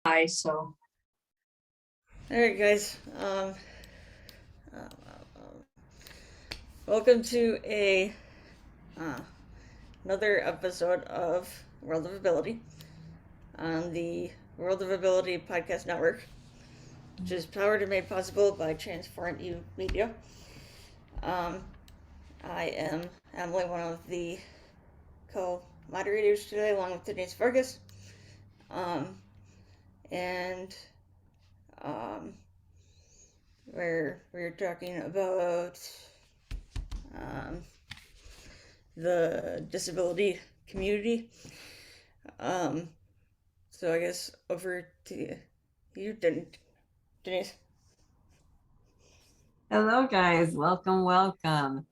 So All right, guys. Welcome to uh, another episode of World of Ability on the World of Ability podcast network, which is powered and made possible by Transform U Media. Um, I am Emily, one of the co-moderators today, along with Denise Fergus. Um, and um, we're talking about um, the disability community. Um, so I guess over to you, Denise. Hello, guys. Welcome, welcome.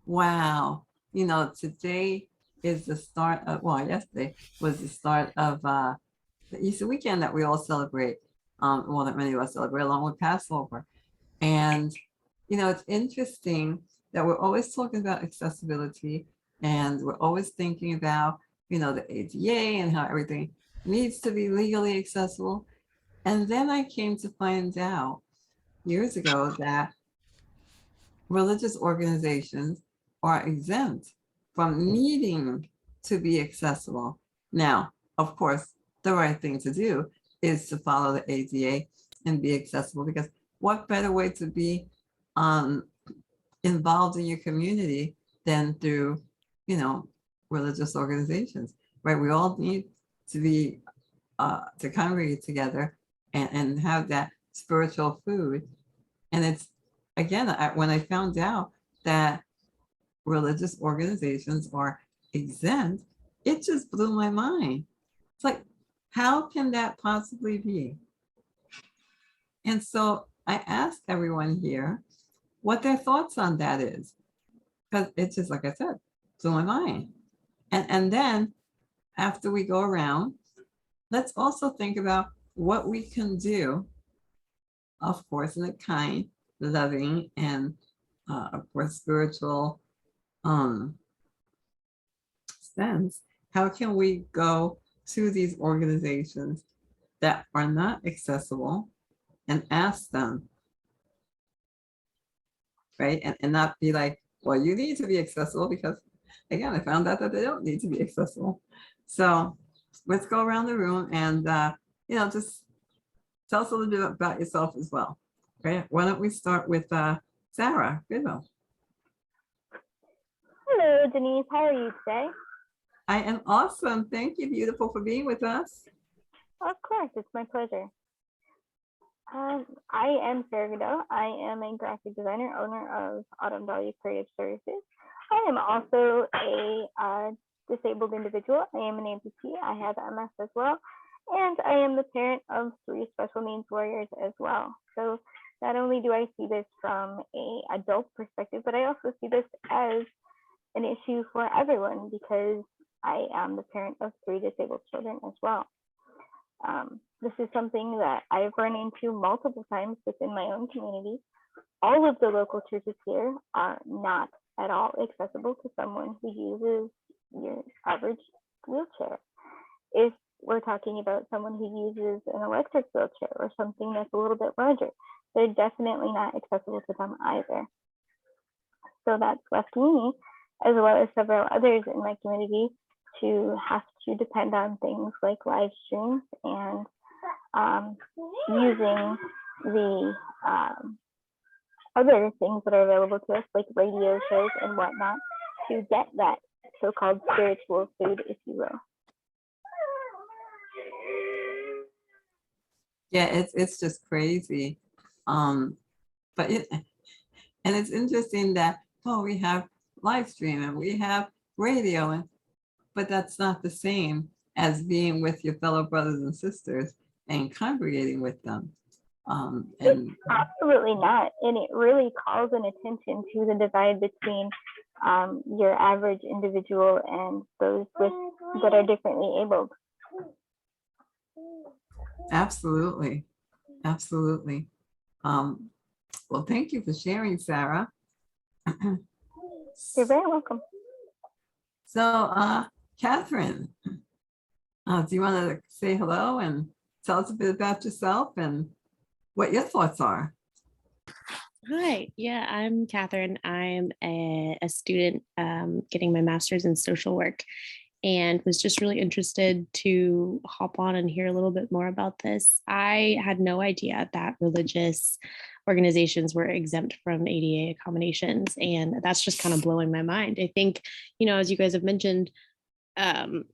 Wow. Today is the start of, well, yesterday was the start of the Easter weekend that we all celebrate. Well, that many of us celebrate along with Passover. And, it's interesting that we're always talking about accessibility and we're always thinking about, the ADA and how everything needs to be legally accessible. And then I came to find out years ago that religious organizations are exempt from needing to be accessible. Now, of course, the right thing to do is to follow the ADA and be accessible, because what better way to be um, involved in your community than through, you know, religious organizations, right? We all need to be to congregate together and have that spiritual food. And it's, again, when I found out that religious organizations are exempt, it just blew my mind. It's like, how can that possibly be? And so I asked everyone here what their thoughts on that is, because it's just, like I said, blew my mind. And then after we go around, let's also think about what we can do, of course, in a kind, loving, and of course, spiritual um, sense. How can we go to these organizations that are not accessible and ask them, right? And not be like, well, you need to be accessible, because again, I found out that they don't need to be accessible. So let's go around the room and, just tell us a little bit about yourself as well, right? Why don't we start with Sarah Goodwill? Hello, Denise. How are you today? I am awesome. Thank you, beautiful, for being with us. Of course, it's my pleasure. I am Sarah Goodell. I am a graphic designer, owner of Autumn Value Creative Services. I am also a disabled individual. I am an amputee. I have MS as well. And I am the parent of 3 special needs warriors as well. So not only do I see this from an adult perspective, but I also see this as an issue for everyone, because I am the parent of 3 disabled children as well. This is something that I've run into multiple times within my own community. All of the local churches here are not at all accessible to someone who uses your average wheelchair. If we're talking about someone who uses an electric wheelchair or something that's a little bit larger, they're definitely not accessible to them either. So that's left me, as well as several others in my community, to have to depend on things like live streams and using the other things that are available to us, like radio shows and whatnot, to get that so-called spiritual food, if you will. Yeah, it's just crazy. But and it's interesting that, oh, we have live stream and we have radio, but that's not the same as being with your fellow brothers and sisters and congregating with them. It's absolutely not. And it really calls an attention to the divide between your average individual and those that are differently abled. Absolutely. Absolutely. Well, thank you for sharing, Sarah. You're very welcome. So, Catherine, do you want to say hello and tell us a bit about yourself and what your thoughts are. Hi, yeah, I'm Catherine. I'm a student getting my master's in social work and was just really interested to hop on and hear a little bit more about this. I had no idea that religious organizations were exempt from ADA accommodations, and that's just kind of blowing my mind. I think, as you guys have mentioned, um,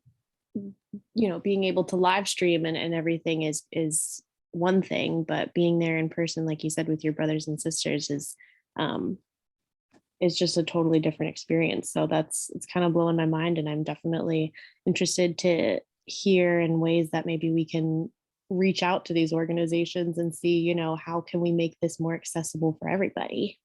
being able to live stream and everything is one thing, but being there in person, like you said, with your brothers and sisters is just a totally different experience. So it's kind of blowing my mind, and I'm definitely interested to hear in ways that maybe we can reach out to these organizations and see, how can we make this more accessible for everybody?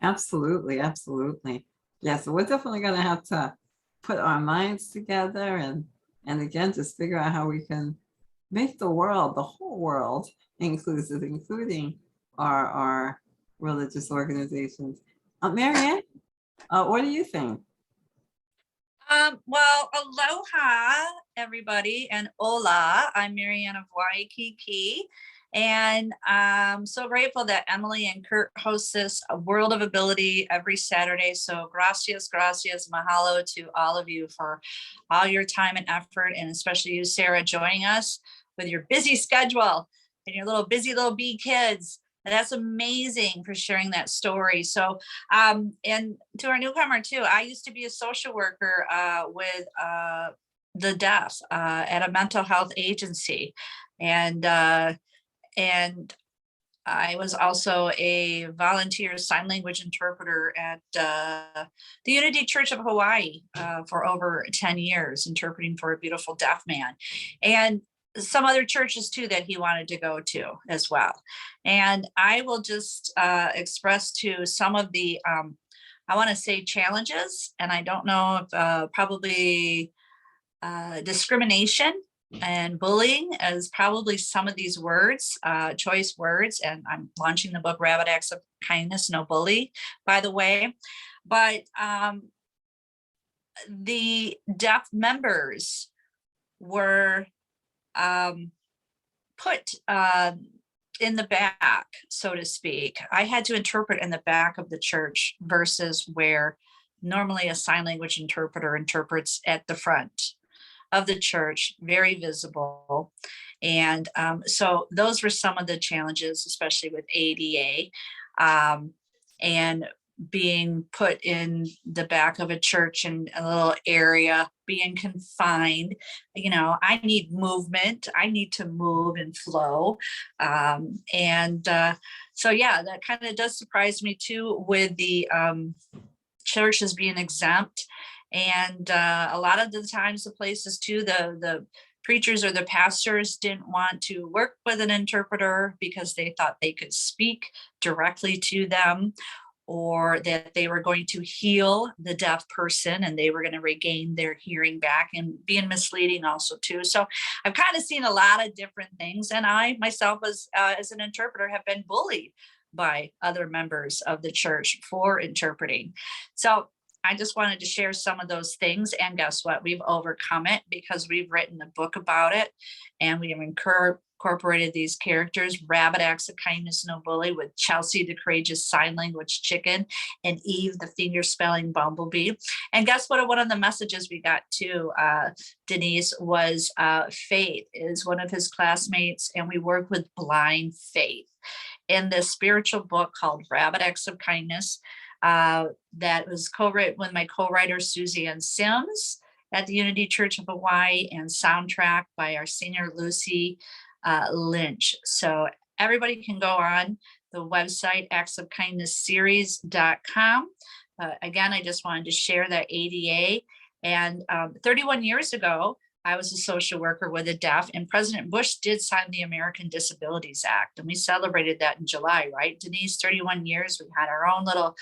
Absolutely, absolutely. Yeah, so we're definitely going to have to put our minds together and again, just figure out how we can make the world, the whole world, inclusive, including our religious organizations. Marianne, what do you think? Well, aloha, everybody, and hola. I'm Marianne of Waikiki, and I'm so grateful that Emily and Kurt host this World of Ability every Saturday. So gracias, mahalo to all of you for all your time and effort, and especially you, Sarah, joining us with your busy schedule and your busy little bee kids. And that's amazing for sharing that story. So, and to our newcomer too, I used to be a social worker with the deaf at a mental health agency, and I was also a volunteer sign language interpreter at the Unity Church of Hawaii for over 10 years, interpreting for a beautiful deaf man, and some other churches too that he wanted to go to as well. And I will just express to some of the, I want to say challenges, and I don't know if probably discrimination and bullying is probably some of these words, choice words. And I'm launching the book, Rabbit Acts of Kindness, No Bully, by the way. But the deaf members were put in the back, so to speak. I had to interpret in the back of the church versus where normally a sign language interpreter interprets at the front of the church, very visible. And so those were some of the challenges, especially with ADA, and being put in the back of a church in a little area, being confined. I need movement. I need to move and flow. So yeah, that kind of does surprise me too, with the churches being exempt. And a lot of the times the places too, the preachers or the pastors didn't want to work with an interpreter because they thought they could speak directly to them, or that they were going to heal the deaf person and they were going to regain their hearing back, and being misleading also too. So I've kind of seen a lot of different things. And I myself as an interpreter have been bullied by other members of the church for interpreting. So I just wanted to share some of those things. And guess what? We've overcome it because we've written a book about it, and we have incorporated these characters, Rabbit Acts of Kindness, No Bully, with Chelsea, the courageous sign language chicken, and Eve, the finger spelling bumblebee. And guess what? One of the messages we got too, Denise, was Faith is one of his classmates, and we work with blind Faith in this spiritual book called Rabbit Acts of Kindness. That was co-written with my co-writer Susie Ann Sims at the Unity Church of Hawaii, and soundtrack by our senior Lucy Lynch. So everybody can go on the website actsofkindnessseries.com. Again, I just wanted to share that ADA. And 31 years ago, I was a social worker with the deaf, and President Bush did sign the American Disabilities Act, and we celebrated that in July, right, Denise? 31 years, we had our own little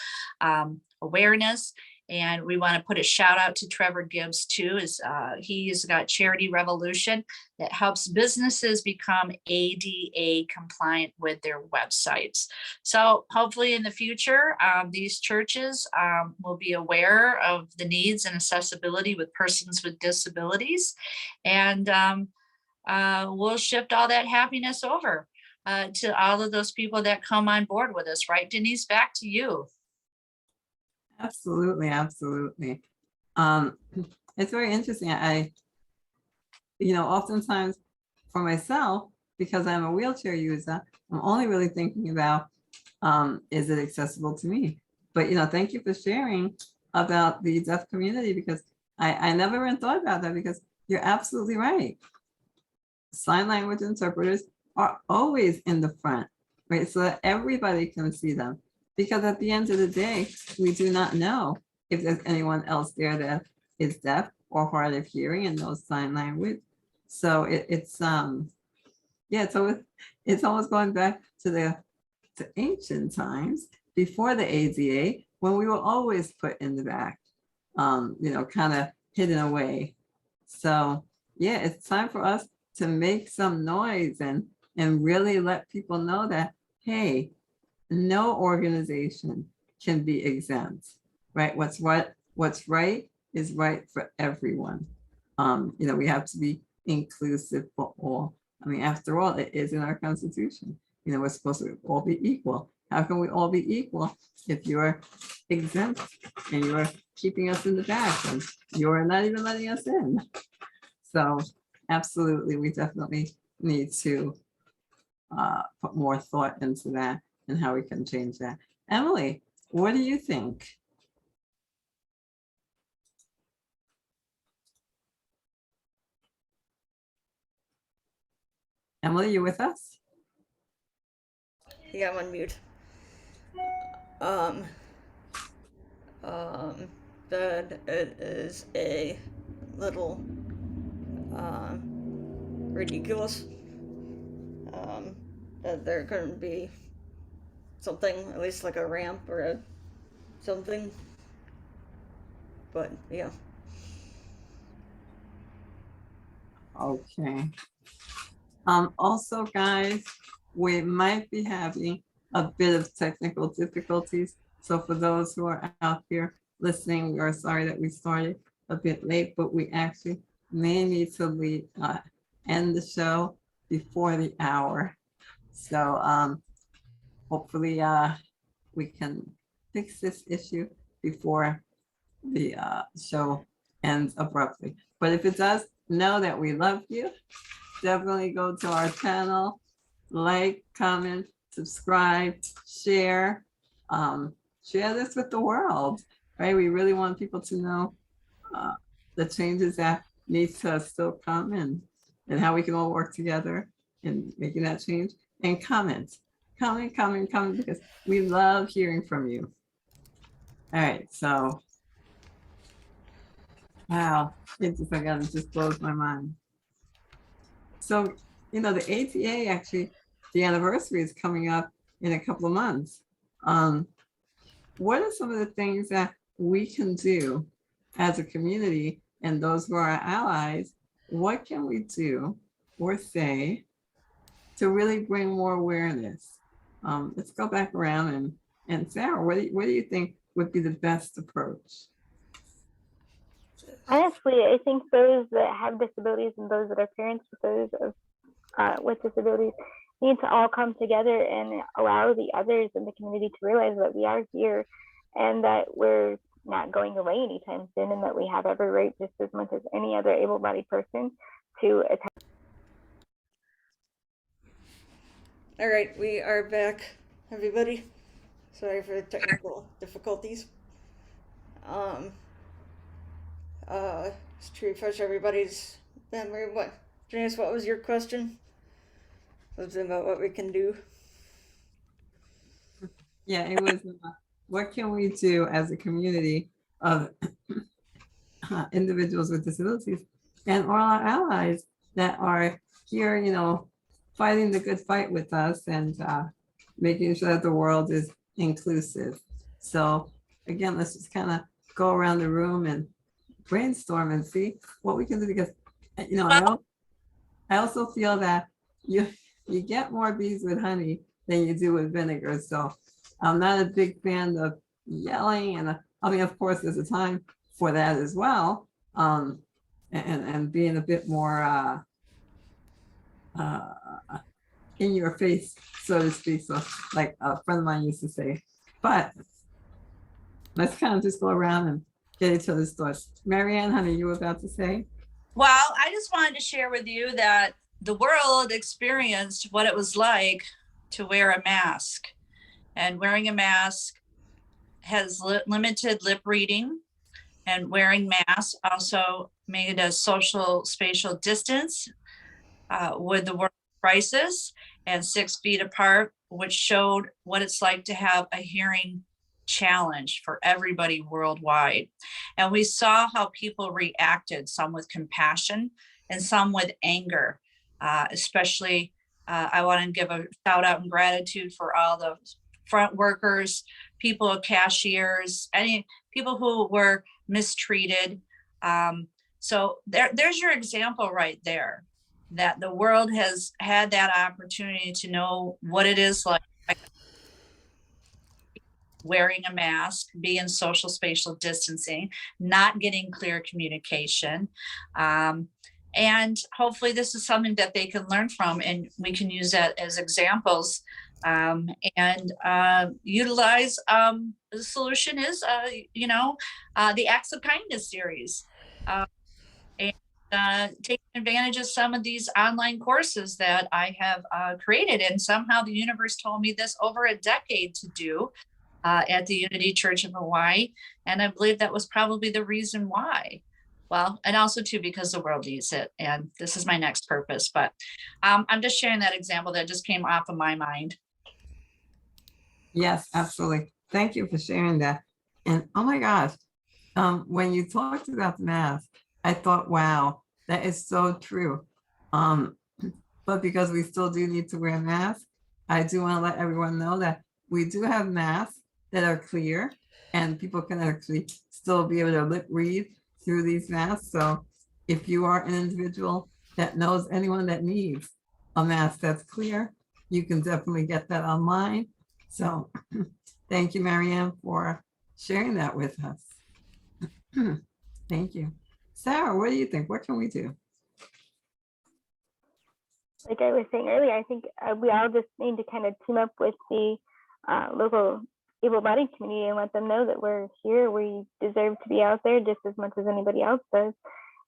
awareness. And we want to put a shout out to Trevor Gibbs too, is he's got Charity Revolution that helps businesses become ADA compliant with their websites. So hopefully in the future, these churches will be aware of the needs and accessibility with persons with disabilities, and we'll shift all that happiness over to all of those people that come on board with us, right, Denise? Back to you. Absolutely, absolutely. It's very interesting. Oftentimes for myself, because I'm a wheelchair user, I'm only really thinking about, is it accessible to me? But, thank you for sharing about the deaf community, because I never even thought about that, because you're absolutely right. Sign language interpreters are always in the front, right? So that everybody can see them. Because at the end of the day, we do not know if there's anyone else there that is deaf or hard of hearing and knows sign language. So it's almost going back to ancient times before the ADA, when we were always put in the back, kind of hidden away. So yeah, it's time for us to make some noise and really let people know that, hey, no organization can be exempt, right? What's right is right for everyone. We have to be inclusive for all. I mean, after all, it is in our Constitution. We're supposed to all be equal. How can we all be equal if you're exempt and you're keeping us in the back and you're not even letting us in? So absolutely, we definitely need to put more thought into that and how we can change that. Emily, what do you think? Emily, you with us? Yeah, I'm on mute. That it is a little ridiculous that there couldn't be something, at least like a ramp or something. But yeah. Okay. Also, guys, we might be having a bit of technical difficulties. So for those who are out here listening, we are sorry that we started a bit late, but we actually may need to end the show before the hour. So hopefully we can fix this issue before the show ends abruptly. But if it does, know that we love you. Definitely go to our channel, like, comment, subscribe, share. Share this with the world, right? We really want people to know the changes that need to still come and how we can all work together in making that change. And comment, because we love hearing from you. All right, so wow, it just blows my mind. So, the ATA actually, the anniversary is coming up in a couple of months. What are some of the things that we can do as a community and those who are our allies? What can we do or say to really bring more awareness? Let's go back around and Sarah, what do you think would be the best approach? Honestly, I think those that have disabilities and those that are parents with those with disabilities need to all come together and allow the others in the community to realize that we are here and that we're not going away anytime soon, and that we have every right, just as much as any other able-bodied person, to attend. All right, we are back, everybody. Sorry for the technical difficulties. Just to refresh everybody's memory, Janice, what was your question? Something about what we can do. Yeah, it was, what can we do as a community of individuals with disabilities and all our allies that are here, fighting the good fight with us and making sure that the world is inclusive. So again, let's just kind of go around the room and brainstorm and see what we can do, because I also feel that you get more bees with honey than you do with vinegar. So I'm not a big fan of yelling, and I mean, of course, there's a time for that as well, and being a bit more in your face, so to speak. So like a friend of mine used to say, but let's kind of just go around and get each other's thoughts. Marianne, honey, you were about to say? Well, I just wanted to share with you that the world experienced what it was like to wear a mask. And wearing a mask has limited lip reading, and wearing masks also made a social spatial distance with the world crisis and 6 feet apart, which showed what it's like to have a hearing challenge for everybody worldwide. And we saw how people reacted, some with compassion and some with anger, especially I want to give a shout out and gratitude for all the front workers, people, cashiers, any people who were mistreated. So there's your example right there, that the world has had that opportunity to know what it is like wearing a mask, being social spatial distancing, not getting clear communication. And hopefully this is something that they can learn from, and we can use that as examples and utilize. The solution is, the Acts of Kindness series. And taking advantage of some of these online courses that I have created. And somehow the universe told me this over a decade to do at the Unity Church of Hawaii. And I believe that was probably the reason why. Well, and also too, because the world needs it. And this is my next purpose. But I'm just sharing that example that just came off of my mind. Yes, absolutely. Thank you for sharing that. And oh my gosh, when you talked about the mask, I thought, wow, that is so true. But because we still do need to wear masks, I do want to let everyone know that we do have masks that are clear, and people can actually still be able to lip read through these masks. So if you are an individual that knows anyone that needs a mask that's clear, you can definitely get that online. So thank you, Marianne, for sharing that with us. Thank you. Sarah, what do you think? What can we do? Like I was saying earlier, I think we all just need to kind of team up with the local able-bodied community and let them know that we're here, we deserve to be out there just as much as anybody else does.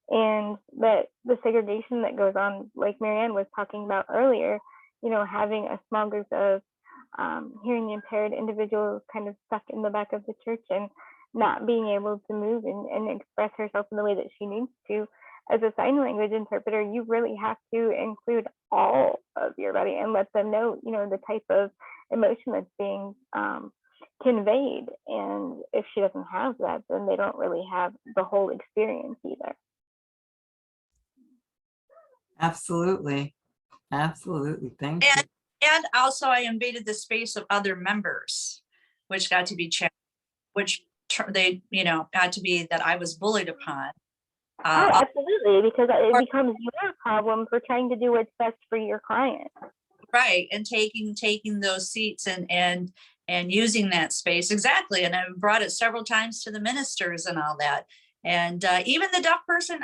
And that the segregation that goes on, like Marianne was talking about earlier, having a small group of hearing impaired individuals kind of stuck in the back of the church and not being able to move and express herself in the way that she needs to. As a sign language interpreter, you really have to include all of your body and let them know, the type of emotion that's being conveyed. And if she doesn't have that, then they don't really have the whole experience either. Absolutely. Absolutely. Thank you. And also I invaded the space of other members, which got to be challenged, which they, got to be that I was bullied upon. Absolutely, because it becomes your problem for trying to do what's best for your client. Right, and taking those seats and using that space. Exactly. And I brought it several times to the ministers and all that. And even the deaf person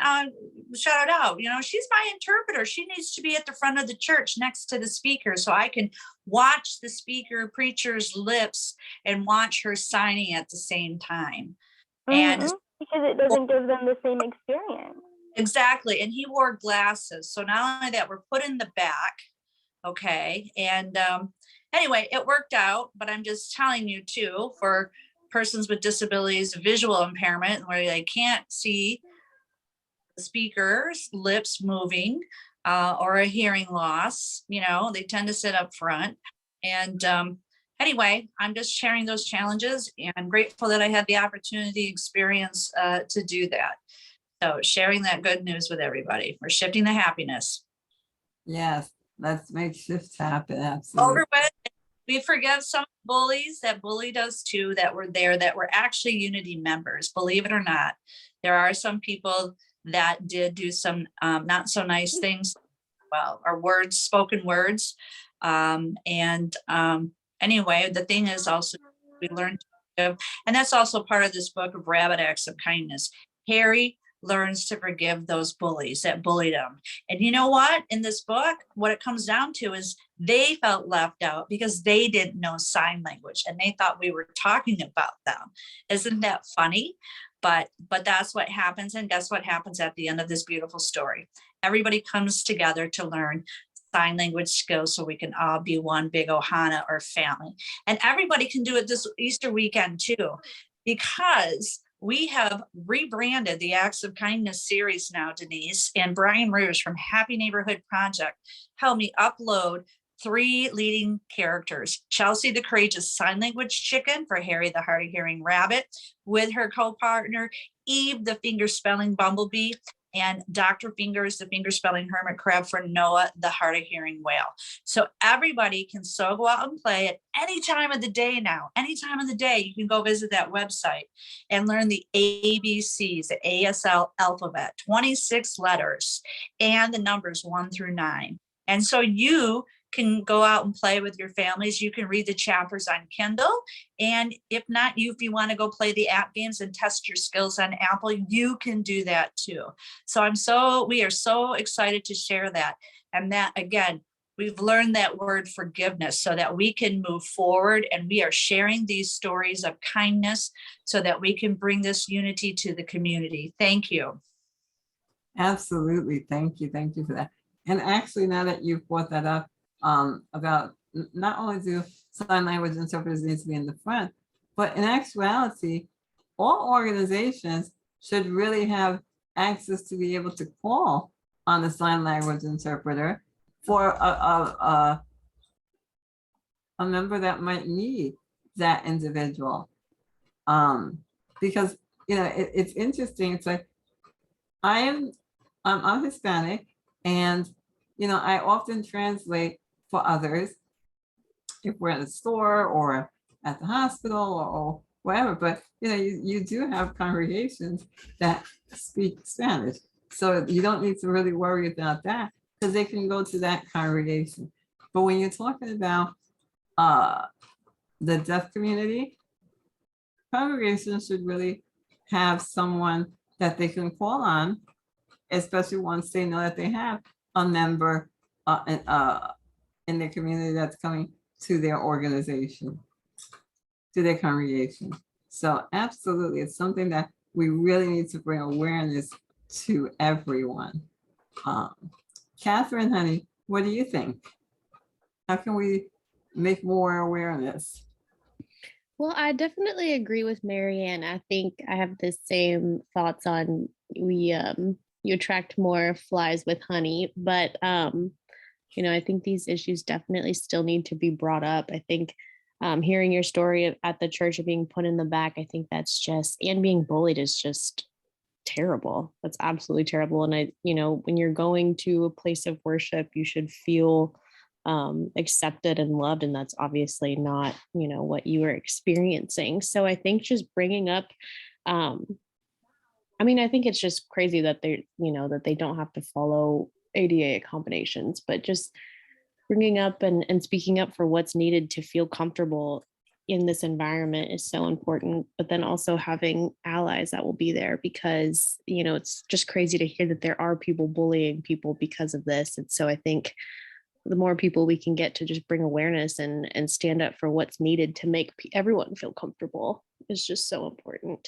shouted out, she's my interpreter. She needs to be at the front of the church next to the speaker so I can watch the preacher's lips and watch her signing at the same time. And because it doesn't give them the same experience. Exactly. And he wore glasses. So not only that, we're put in the back. Okay. And anyway, it worked out, but I'm just telling you too, for persons with disabilities, visual impairment, where they can't see the speaker's lips moving or a hearing loss, they tend to sit up front. And anyway, I'm just sharing those challenges, and I'm grateful that I had the opportunity, experience to do that. So sharing that good news with everybody. We're shifting the happiness. Yes, let's make shifts happen. Absolutely. Over with. We forgive some bullies that bullied us too, that were there, that were actually Unity members, believe it or not. There are some people that did do some not so nice things, well, or words, spoken words. And anyway, the thing is also we learned to forgive, and that's also part of this book of Rabbit Acts of Kindness. Harry learns to forgive those bullies that bullied him. And you know what? In this book, what it comes down to is they felt left out because they didn't know sign language and they thought we were talking about them. Isn't that funny? But that's what happens. And guess what happens at the end of this beautiful story? Everybody comes together to learn sign language skills so we can all be one big Ohana or family. And everybody can do it this Easter weekend too, because we have rebranded the Acts of Kindness series now, Denise, and Brian Rouge from Happy Neighborhood Project helped me upload 3 leading characters: Chelsea, the courageous sign language chicken, for Harry, the hard of hearing rabbit, with her co-partner Eve, the finger spelling bumblebee, and Dr. Fingers, the finger spelling hermit crab, for Noah, the hard of hearing whale. So everybody can so go out and play at any time of the day now. Any time of the day, you can go visit that website and learn the ABCs, the ASL alphabet, 26 letters, and the numbers 1 through 9. And so you can go out and play with your families. You can read the chapters on Kindle. And if not, if you want to go play the app games and test your skills on Apple, you can do that too. So we are so excited to share that. And that, again, we've learned that word forgiveness so that we can move forward, and we are sharing these stories of kindness so that we can bring this unity to the community. Thank you. Absolutely. Thank you. Thank you for that. And actually, now that you've brought that up, about not only do sign language interpreters need to be in the front, but in actuality, all organizations should really have access to be able to call on the sign language interpreter for a member that might need that individual. Because, you know, it's interesting. It's like, I'm Hispanic, and, you know, I often translate for others if we're at the store or at the hospital or wherever. But, you know, you do have congregations that speak Spanish. So you don't need to really worry about that, because they can go to that congregation. But when you're talking about the deaf community, congregations should really have someone that they can call on, especially once they know that they have a member in their community that's coming to their organization, to their congregation. So absolutely, it's something that we really need to bring awareness to everyone. Catherine, honey, what do you think? How can we make more awareness? Well, I definitely agree with Marianne. I think I have the same thoughts on you attract more flies with honey, but you know, I think these issues definitely still need to be brought up. I think hearing your story at the church of being put in the back, I think that's just, and being bullied is just terrible. That's absolutely terrible. And you know, when you're going to a place of worship, you should feel accepted and loved, and that's obviously not, you know, what you are experiencing. So I think just bringing up, I mean, I think it's just crazy that they, you know, that they don't have to follow ADA accommodations, but just bringing up and speaking up for what's needed to feel comfortable in this environment is so important. But then also having allies that will be there, because, you know, it's just crazy to hear that there are people bullying people because of this. And so I think the more people we can get to just bring awareness and stand up for what's needed to make everyone feel comfortable is just so important.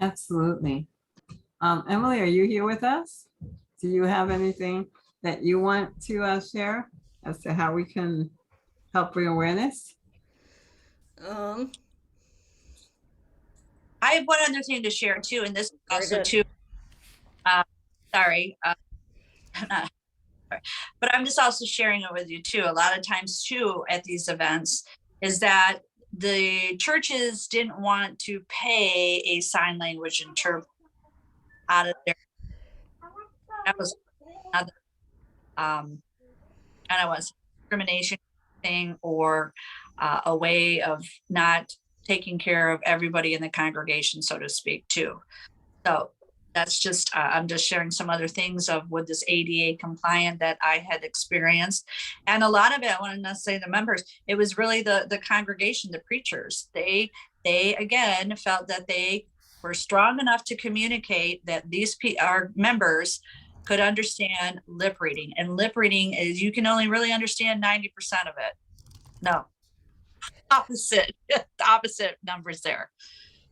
Absolutely. Emily, are you here with us? Do you have anything that you want to share as to how we can help bring awareness? I have one other thing to share too, and this also too. Sorry, but I'm just also sharing it with you too. A lot of times too at these events is that the churches didn't want to pay a sign language interpreter out of their. That was another, and I was discrimination thing or a way of not taking care of everybody in the congregation, so to speak, too. So that's just, I'm just sharing some other things of with this ADA compliant that I had experienced. And a lot of it, I want to not say the members, it was really the congregation, the preachers. They again felt that they were strong enough to communicate that our members could understand lip reading. And lip reading is, you can only really understand 90% of it. No, opposite, the opposite numbers there.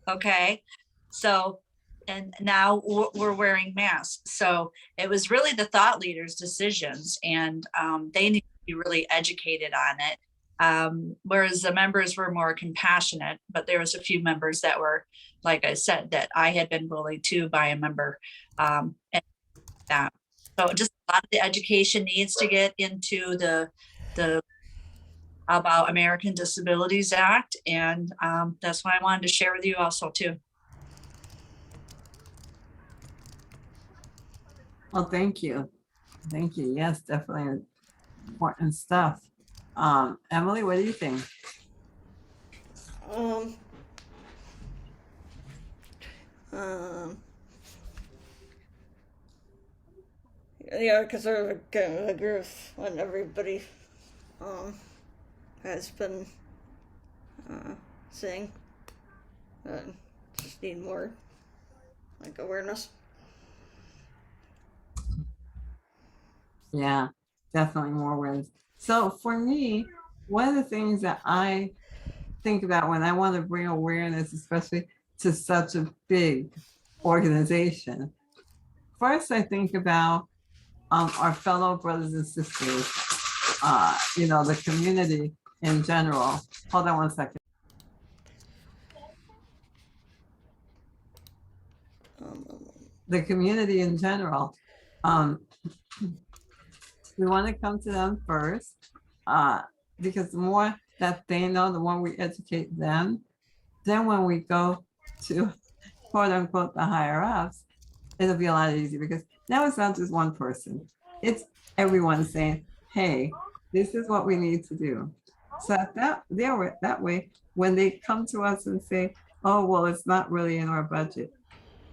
Okay. So, and now we're wearing masks. So it was really the thought leaders' decisions, and they need to be really educated on it. Whereas the members were more compassionate, but there was a few members that were, like I said, that I had been bullied too by a member. And that. So just a lot of the education needs to get into the about American Disabilities Act. And that's what I wanted to share with you also too. Well, thank you. Thank you. Yes, definitely important stuff. Emily, what do you think? Yeah, because I agree with what everybody has been saying. Just need more like awareness. Yeah, definitely more awareness. So for me, one of the things that I think about when I want to bring awareness, especially to such a big organization, first I think about our fellow brothers and sisters, the community in general. Hold on one second. The community in general. We want to come to them first, because the more that they know, the more we educate them. Then when we go to quote unquote the higher ups, it'll be a lot easier, because now it's not just one person. It's everyone saying, hey, this is what we need to do. So that way, when they come to us and say, oh, well, it's not really in our budget.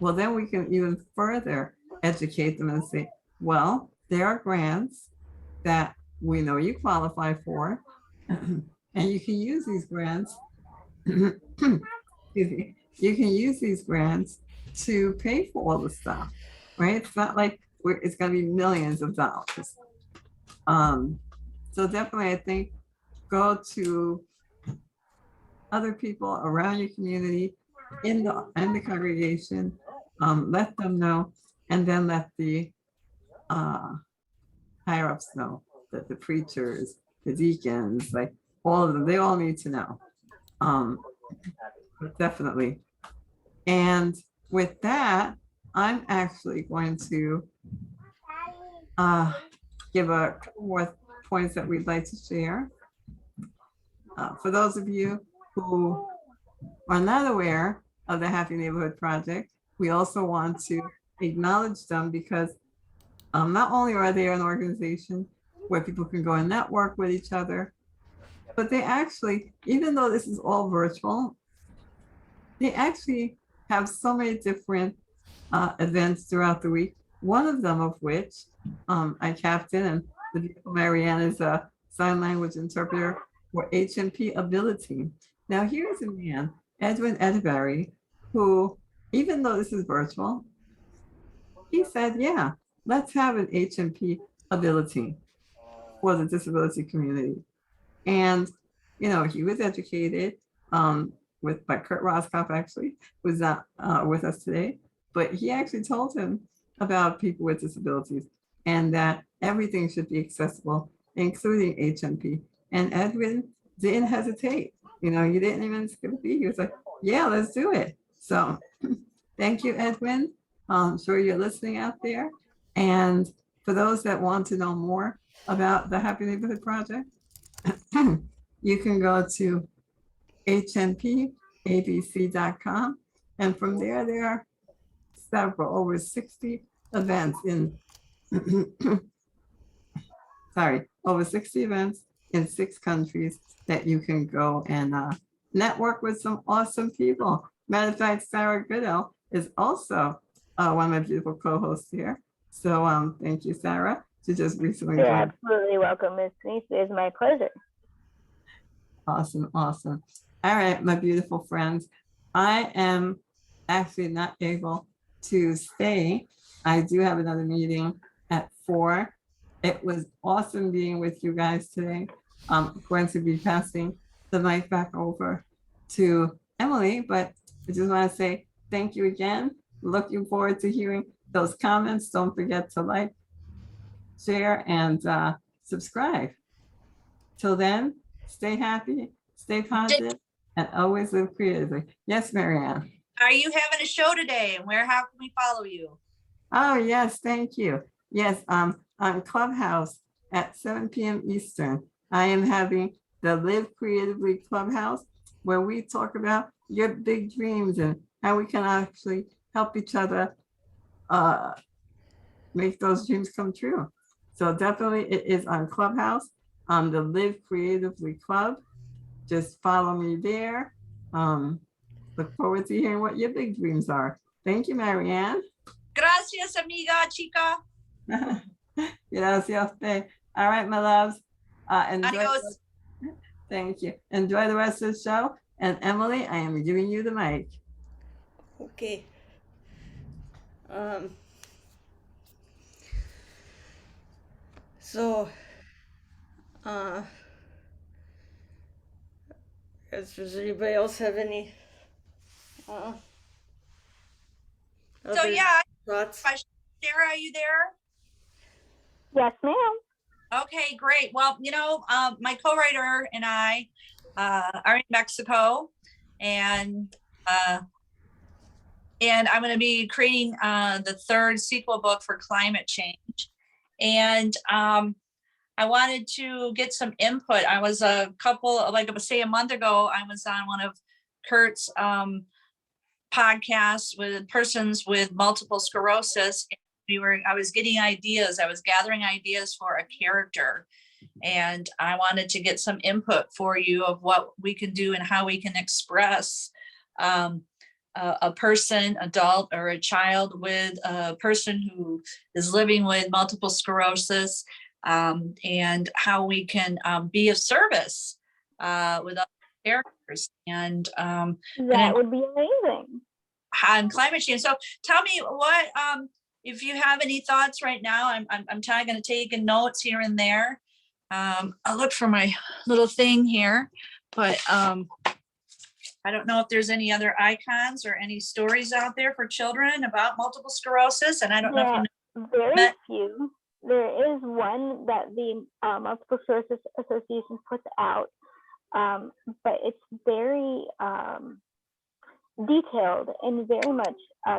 Well, then we can even further educate them and say, well, there are grants that we know you qualify for, and you can use these grants. Excuse me, you can use these grants to pay for all the stuff, right? It's not like it's going to be millions of dollars. So definitely, I think go to other people around your community in the congregation, let them know, and then let the higher ups know, that the preachers, the deacons, like all of them, they all need to know. But definitely. And with that, I'm actually going to give a couple more points that we'd like to share. For those of you who are not aware of the Happy Neighborhood Project, we also want to acknowledge them, because not only are they an organization where people can go and network with each other, but they actually, even though this is all virtual, they actually have so many different events throughout the week. One of them of which I captain, and the beautiful Marianne is a sign language interpreter for HMP ability. Now here's a man, Edwin Edberry, who, even though this is virtual, he said, yeah, let's have an HMP ability for the disability community. And, he was educated by Kurt Roskoff, actually, who's not with us today, but he actually told him about people with disabilities and that everything should be accessible, including HMP. And Edwin didn't hesitate. You didn't even skip a beat. He was like, yeah, let's do it. So thank you, Edwin. I'm sure you're listening out there. And for those that want to know more about the Happy Neighborhood Project, you can go to hnpabc.com. And from there are several, over 60 events over 60 events in 6 countries that you can go and network with some awesome people. Matter of fact, Sarah Goodell is also one of my beautiful co-hosts here. So thank you, Sarah. She just recently You're joined. absolutely welcome, Ms. Denise. It is my pleasure. Awesome, awesome. All right, my beautiful friends. I am actually not able to stay. I do have another meeting at 4. It was awesome being with you guys today. I'm going to be passing the mic back over to Emily, but I just want to say thank you again. Looking forward to hearing those comments. Don't forget to like, share, and subscribe. Till then, stay happy, stay positive, and always live creatively. Yes, Marianne. Are you having a show today? And how can we follow you? Oh, yes, thank you. Yes, on Clubhouse at 7 p.m. Eastern, I am having the Live Creatively Clubhouse, where we talk about your big dreams and how we can actually help each other make those dreams come true. So definitely it is on Clubhouse, on the Live Creatively Club. Just follow me there. Look forward to hearing what your big dreams are. Thank you, Marianne. Gracias, amiga, chica. Gracias a usted. All right, my loves. Enjoy. Adios. Thank you. Enjoy the rest of the show. And Emily, I am giving you the mic. Okay. So, does anybody else have any So yeah, thoughts? Sarah, are you there? Yes, ma'am. Okay, great. Well, my co-writer and I are in Mexico, and I'm going to be creating the 3rd sequel book for climate change. And I wanted to get some input. I was a month ago, I was on one of Kurt's podcasts with persons with multiple sclerosis. I was getting ideas. I was gathering ideas for a character, and I wanted to get some input for you of what we can do and how we can express a person, adult or a child with a person who is living with multiple sclerosis, and how we can be of service with other characters. And that would be amazing. On climate change. So tell me what, if you have any thoughts right now. I'm trying to take notes here and there. I'll look for my little thing here, but I don't know if there's any other icons or any stories out there for children about multiple sclerosis. And I don't know if you know. Very few. There is one that the Multiple Sclerosis Association puts out, but it's very detailed and very much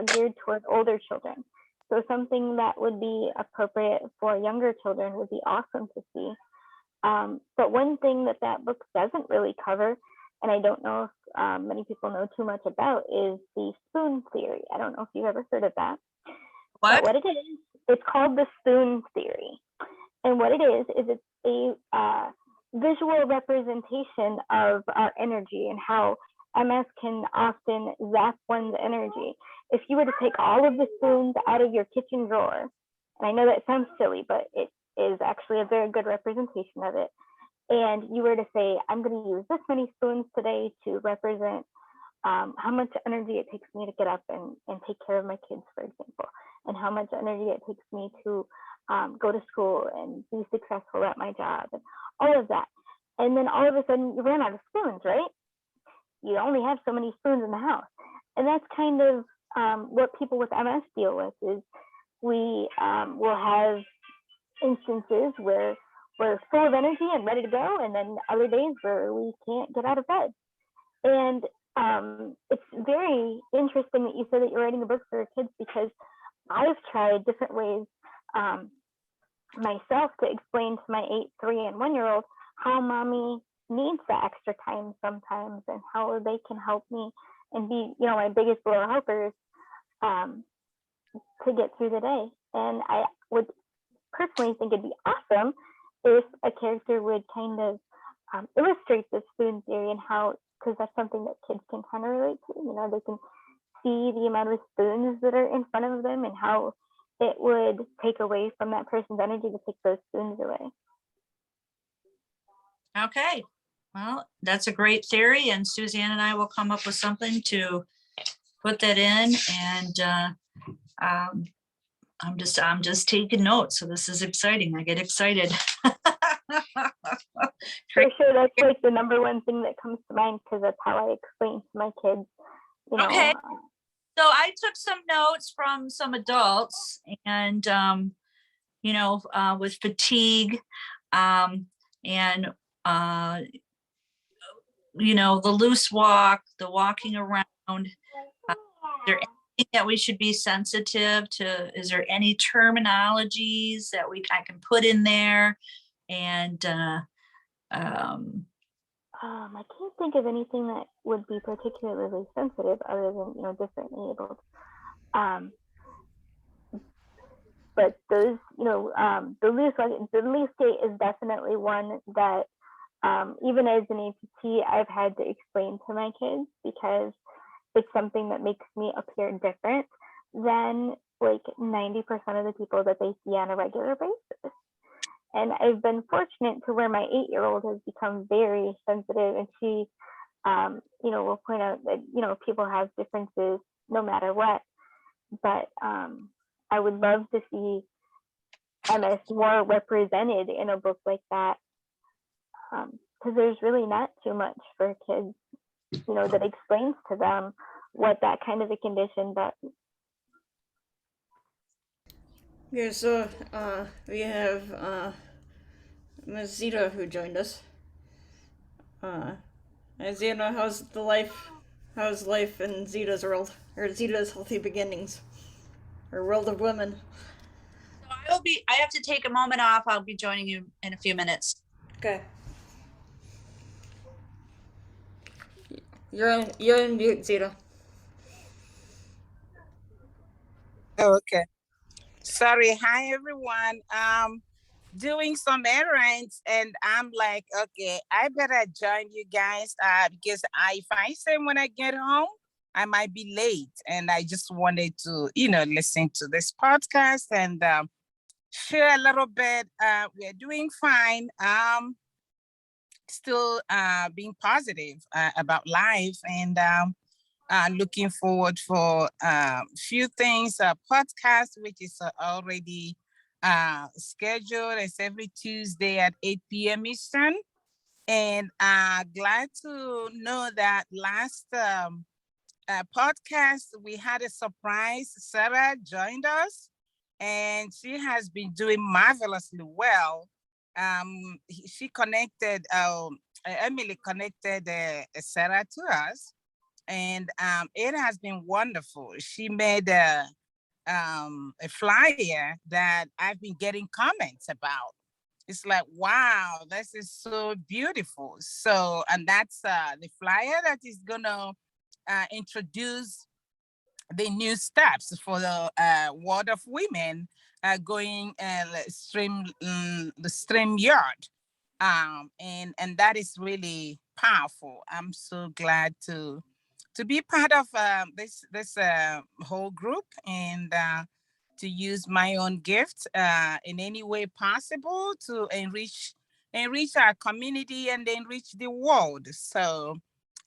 geared towards older children. So something that would be appropriate for younger children would be awesome to see. But one thing that book doesn't really cover, and I don't know if many people know too much about, is the spoon theory. I don't know if you've ever heard of that. What? But what it is, it's called the spoon theory. And what it is it's a visual representation of our energy and how MS can often zap one's energy. If you were to take all of the spoons out of your kitchen drawer, and I know that sounds silly, but it is actually a very good representation of it, and you were to say, I'm going to use this many spoons today to represent how much energy it takes me to get up and take care of my kids, for example, and how much energy it takes me to go to school and be successful at my job, and all of that. And then all of a sudden you ran out of spoons, right? You only have so many spoons in the house. And that's kind of what people with MS deal with, is we will have instances where we're full of energy and ready to go, and then other days where we can't get out of bed. And it's very interesting that you said that you're writing a book for your kids, because I've tried different ways myself to explain to my 8, 3, and 1-year-old how mommy needs the extra time sometimes, and how they can help me and be, my biggest little helpers to get through the day. And I would personally think it'd be awesome if a character would kind of illustrate the spoon theory and how, because that's something that kids can kind of relate to. You know, they can see the amount of spoons that are in front of them and how it would take away from that person's energy to take those spoons away. Okay, well, that's a great theory, and Suzanne and I will come up with something to put that in. And I'm just taking notes, so this is exciting. I get excited. For sure, that's like the number one thing that comes to mind, because that's how I explain to my kids. You know, okay. So I took some notes from some adults, and with fatigue, and the loose walk, the walking around. Is there anything that we should be sensitive to? Is there any terminologies that I can put in there? And I can't think of anything that would be particularly sensitive other than, differently abled. But those, the loose gait is definitely one that, even as an APT, I've had to explain to my kids, because it's something that makes me appear different than like 90% of the people that they see on a regular basis. And I've been fortunate to where my 8-year-old has become very sensitive, and she, will point out that, people have differences no matter what. But I would love to see MS more represented in a book like that, because there's really not too much for kids, that explains to them what that kind of a condition does. Yeah, so we have Ms. Zita who joined us. Zita, how's life in Zita's world, or Zita's healthy beginnings, or world of women? So I have to take a moment off. I'll be joining you in a few minutes. Okay. You're on mute, Zita. Oh, okay. Sorry. Hi, everyone. Doing some errands, and I'm like, okay, I better join you guys because if I say when I get home, I might be late, and I just wanted to, listen to this podcast and share a little bit. We're doing fine. Still being positive about life, and looking forward for a few things. Podcast, which is already scheduled. It's every Tuesday at 8 p.m. Eastern. And glad to know that last podcast, we had a surprise. Sarah joined us, and she has been doing marvelously well. She connected, Emily connected Sarah to us, and it has been wonderful. She made a flyer that I've been getting comments about. It's like, wow, this is so beautiful. So, and that's the flyer that is gonna introduce the new steps for the World of Women going the stream yard. And that is really powerful. I'm so glad to be part of this whole group, and to use my own gift in any way possible to enrich our community and enrich the world. So,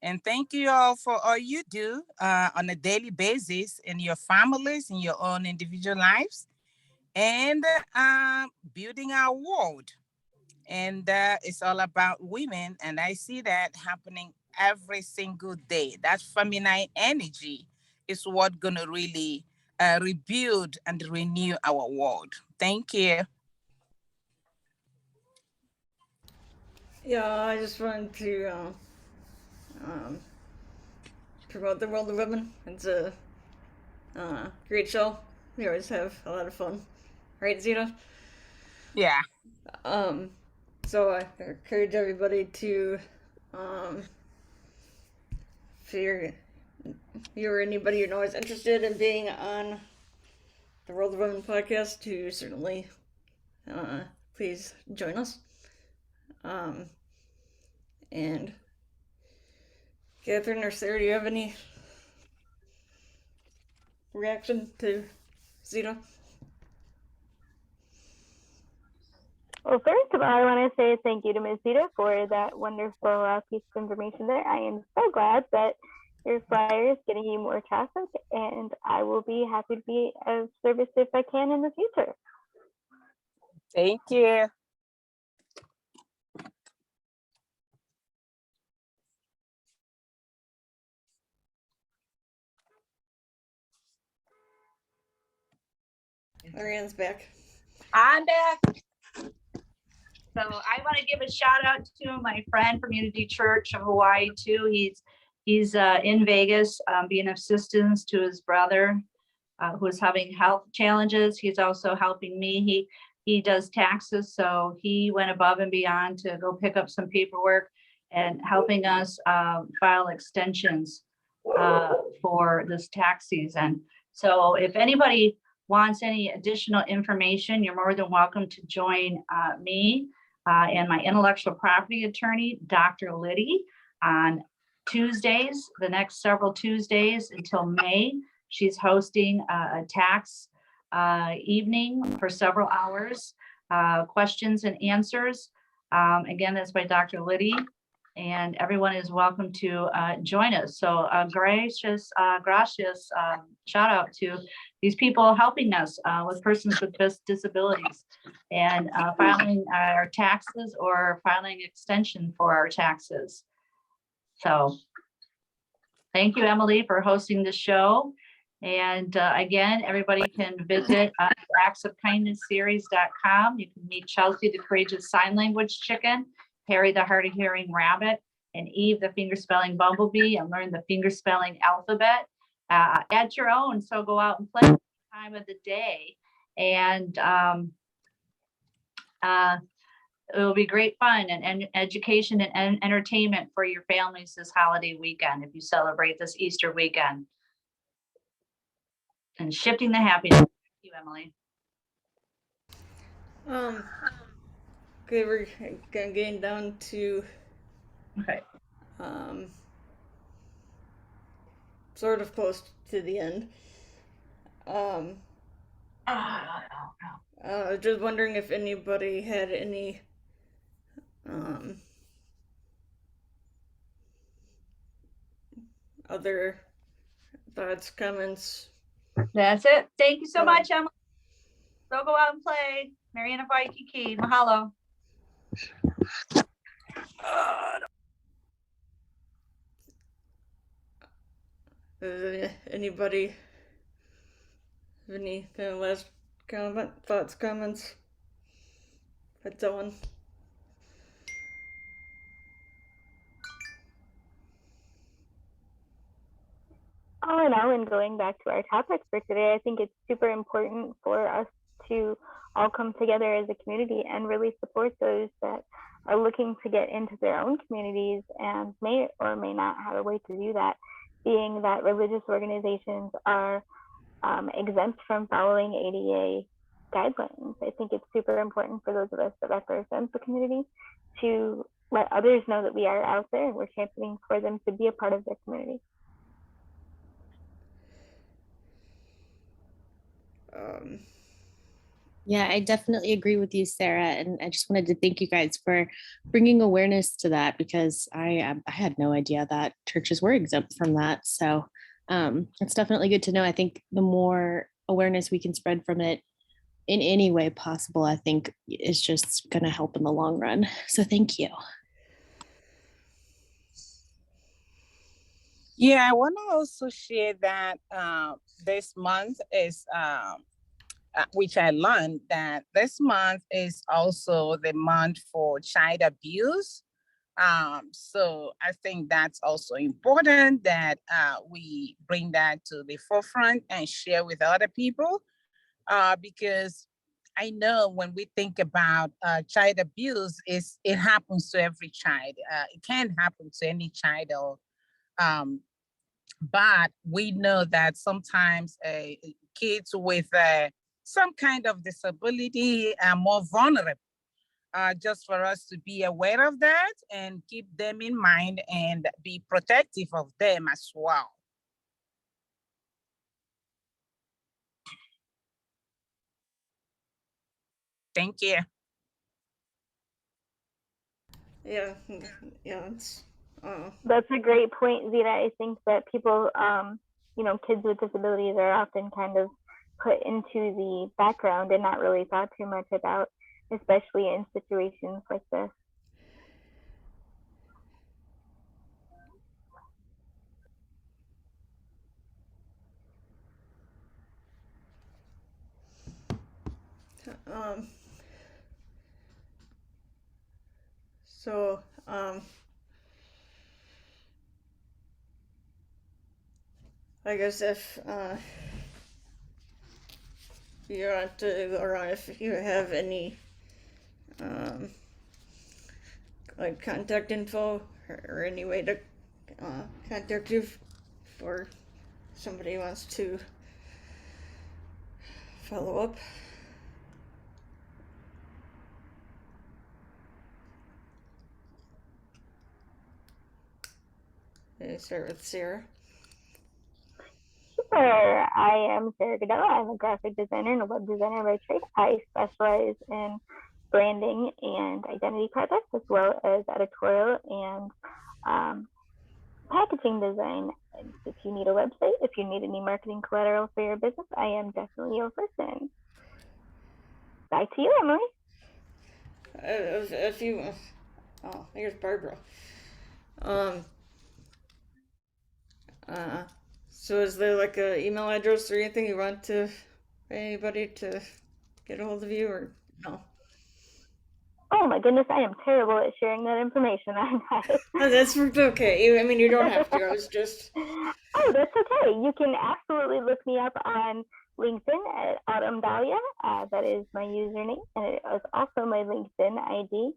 and thank you all for all you do on a daily basis in your families, in your own individual lives, and building our world. And it's all about women, and I see that happening every single day. That feminine energy is what gonna really rebuild and renew our world. Thank you. Yeah, I just wanted to promote the World of Women. It's a great show. We always have a lot of fun, right, Zita? Yeah. So I encourage everybody to, if you or anybody you know is interested in being on the World of Women podcast, to certainly please join us. And Catherine or Sarah, do you have any reaction to Zeta? Well, first of all, I want to say thank you to Ms. Zita for that wonderful piece of information there. I am so glad that your flyer is getting you more traffic, and I will be happy to be of service if I can in the future. Thank you. Marianne's back. I'm back. So I want to give a shout out to my friend from Unity Church of Hawaii too. He's in Vegas, being of assistance to his brother who's having health challenges. He's also helping me. He does taxes, so he went above and beyond to go pick up some paperwork and helping us file extensions for this tax season. So if anybody wants any additional information, you're more than welcome to join me and my intellectual property attorney, Dr. Liddy, on Tuesdays, the next several Tuesdays until May. She's hosting a tax evening for several hours, questions and answers. Again, that's by Dr. Liddy, and everyone is welcome to join us. So gracious shout out to these people helping us with persons with disabilities and filing our taxes or filing extension for our taxes. So thank you, Emily, for hosting the show. And again, everybody can visit actsofkindnessseries.com. You can meet Chelsea, the courageous sign language chicken, Harry, the hard of hearing rabbit, and Eve, the finger spelling bumblebee, and learn the finger spelling alphabet at your own. So go out and play time of the day. And it will be great fun and education and entertainment for your families this holiday weekend if you celebrate this Easter weekend. And shifting the happiness. Thank you, Emily. Okay, we're getting down to Okay. Sort of close to the end. Just wondering if anybody had any other thoughts, comments. That's it. Thank you so much, Emily. So go out and play. Mariana Waikiki. Mahalo. Anybody have any kind of last thoughts, comments? That's on. All in all, and going back to our topic for today, I think it's super important for us to all come together as a community and really support those that are looking to get into their own communities and may or may not have a way to do that, being that religious organizations are exempt from following ADA guidelines. I think it's super important for those of us that represent the community to let others know that we are out there and we're championing for them to be a part of their community. Yeah, I definitely agree with you, Sarah. And I just wanted to thank you guys for bringing awareness to that, because I had no idea that churches were exempt from that. So it's definitely good to know. I think the more awareness we can spread from it in any way possible, I think is just going to help in the long run. So thank you. Yeah, I want to also share that this month is, which I learned that this month is also the month for child abuse. So I think that's also important that we bring that to the forefront and share with other people, because I know when we think about child abuse, it happens to every child. It can happen to any child, but we know that sometimes kids with some kind of disability are more vulnerable just for us to be aware of that and keep them in mind and be protective of them as well. Thank you. Yeah, yeah, it's That's a great point, Zita. I think that people, kids with disabilities are often kind of put into the background and not really thought too much about, especially in situations like this. so I guess if you want to go around, if you have any like contact info or any way to contact you for somebody wants to follow up. Okay, start with Sarah. Sure. I am Sarah Goodell. I'm a graphic designer and a web designer by trade. I specialize in branding and identity projects, as well as editorial and packaging design. And if you need a website, if you need any marketing collateral for your business, I am definitely your person. Back to you, Emily. If you, here's Barbara. So is there like an email address or anything you want to anybody to get a hold of you, or no? Oh my goodness, I am terrible at sharing that information. Oh, that's okay. I mean, you don't have to. I was just. Oh, that's okay. You can absolutely look me up on LinkedIn at Autumn Dahlia. That is my username, and it is also my LinkedIn ID.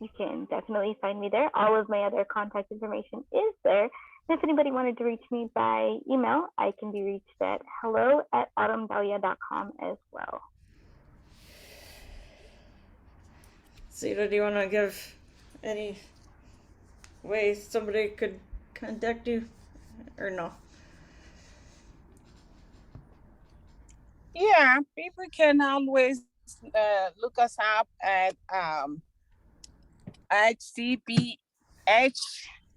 You can definitely find me there. All of my other contact information is there. And if anybody wanted to reach me by email, I can be reached at hello@autumndahlia.com as well. Zita, do you want to give any way somebody could contact you, or no? Yeah, people can always look us up at https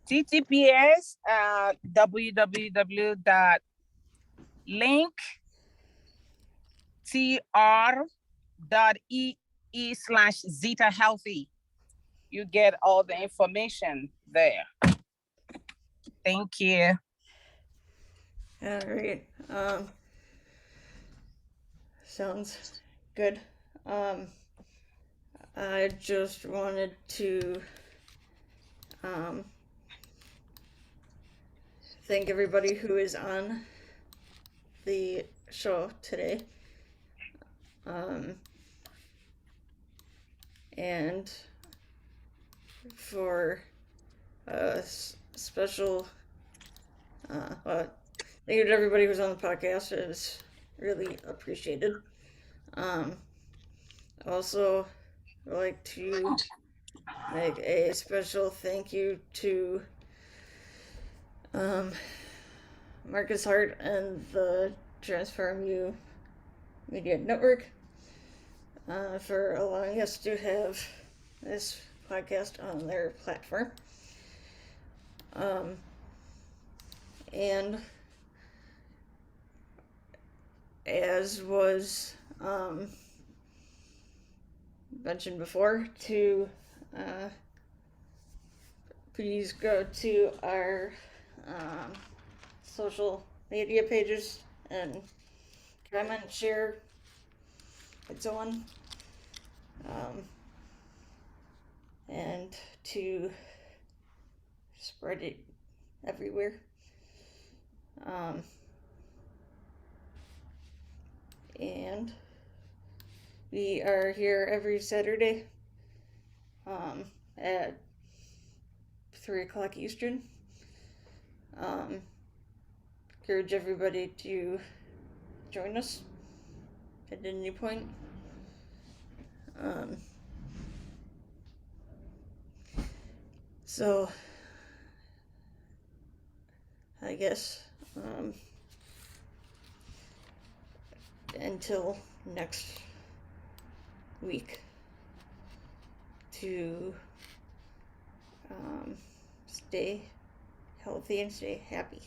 www.linktr.ee/Zita Healthy. You get all the information there. Thank you. All right. Sounds good. I just wanted to thank everybody who is on the show today. And for a special thank you to everybody who's on the podcast. It is really appreciated. Also, I'd like to make a special thank you to Marcus Hart and the Transform You Media Network for allowing us to have this podcast on their platform. And as was mentioned before, to please go to our social media pages and comment, share, and so on, and to spread it everywhere. And we are here every Saturday at 3 o'clock Eastern. Encourage everybody to join us at any point. So I guess until next week to stay healthy and stay happy.